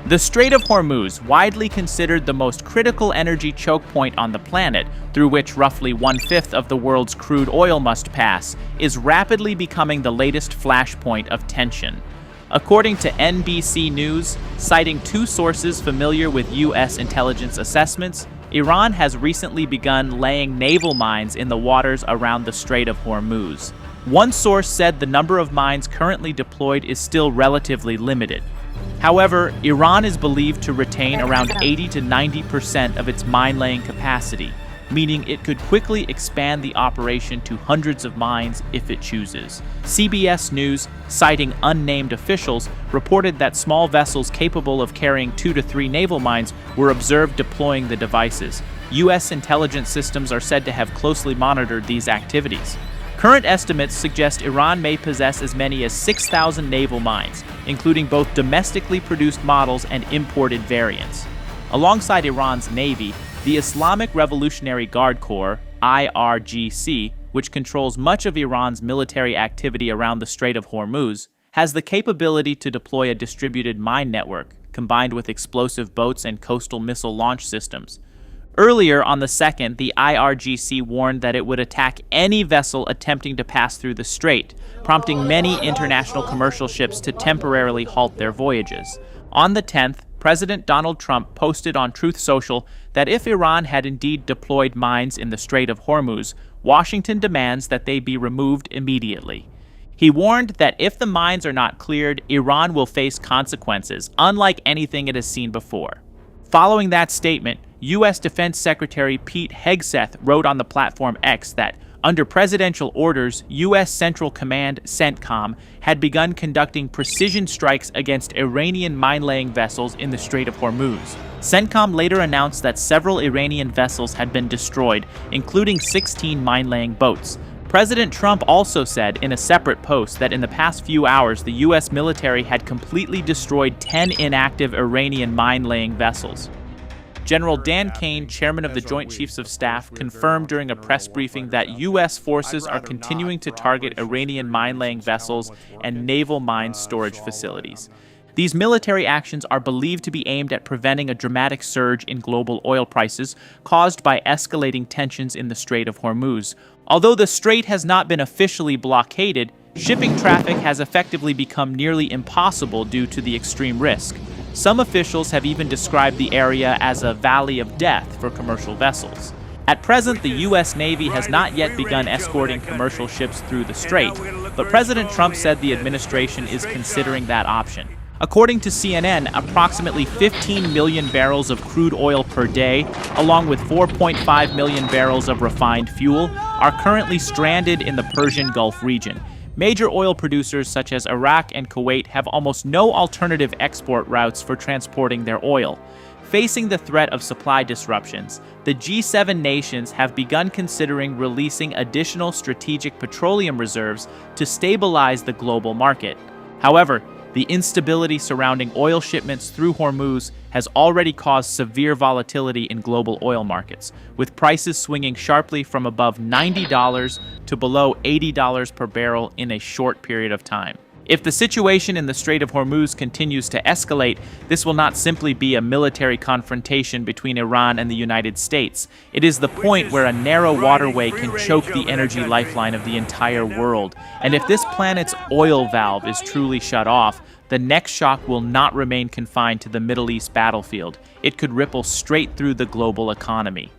The Strait of Hormuz, widely considered the most critical energy choke point on the planet, through which roughly 1/5 of the world's crude oil must pass, is rapidly becoming the latest flashpoint of tension. According to NBC News, citing two sources familiar with U.S. intelligence assessments, Iran has recently begun laying naval mines in the waters around the Strait of Hormuz. One source said the number of mines currently deployed is still relatively limited. However, Iran is believed to retain around 80 to 90% of its mine-laying capacity, meaning it could quickly expand the operation to hundreds of mines if it chooses. CBS News, citing unnamed officials, reported that small vessels capable of carrying 2 to 3 naval mines were observed deploying the devices. U.S. intelligence systems are said to have closely monitored these activities. Current estimates suggest Iran may possess as many as 6,000 naval mines, including both domestically produced models and imported variants. Alongside Iran's navy, the Islamic Revolutionary Guard Corps, IRGC, which controls much of Iran's military activity around the Strait of Hormuz, has the capability to deploy a distributed mine network, combined with explosive boats and coastal missile launch systems. Earlier on the 2nd, the IRGC warned that it would attack any vessel attempting to pass through the strait, prompting many international commercial ships to temporarily halt their voyages. On the 10th, President Donald Trump posted on Truth Social that if Iran had indeed deployed mines in the Strait of Hormuz, Washington demands that they be removed immediately. He warned that if the mines are not cleared, Iran will face consequences, unlike anything it has seen before. Following that statement, U.S. Defense Secretary Pete Hegseth wrote on the platform X that, under presidential orders, U.S. Central Command CENTCOM had begun conducting precision strikes against Iranian mine-laying vessels in the Strait of Hormuz. CENTCOM later announced that several Iranian vessels had been destroyed, including 16 mine-laying boats. President Trump also said in a separate post that in the past few hours, the U.S. military had completely destroyed 10 inactive Iranian mine-laying vessels. General Dan Kane, chairman of the Joint Chiefs of Staff, confirmed during a press briefing that U.S. forces are continuing to target Iranian mine-laying vessels and naval mine storage facilities. These military actions are believed to be aimed at preventing a dramatic surge in global oil prices caused by escalating tensions in the Strait of Hormuz. Although the strait has not been officially blockaded, shipping traffic has effectively become nearly impossible due to the extreme risk. Some officials have even described the area as a valley of death for commercial vessels. At present, the U.S. Navy has not yet begun escorting commercial ships through the strait, but President Trump said the administration is considering that option. According to CNN, approximately 15 million barrels of crude oil per day, along with 4.5 million barrels of refined fuel, are currently stranded in the Persian Gulf region. Major oil producers such as Iraq and Kuwait have almost no alternative export routes for transporting their oil. Facing the threat of supply disruptions, the G7 nations have begun considering releasing additional strategic petroleum reserves to stabilize the global market. However, the instability surrounding oil shipments through Hormuz has already caused severe volatility in global oil markets, with prices swinging sharply from above $90 to below $80 per barrel in a short period of time. If the situation in the Strait of Hormuz continues to escalate, this will not simply be a military confrontation between Iran and the United States. It is the point where a narrow waterway can choke the energy lifeline of the entire world. And if this planet's oil valve is truly shut off, the next shock will not remain confined to the Middle East battlefield. It could ripple straight through the global economy.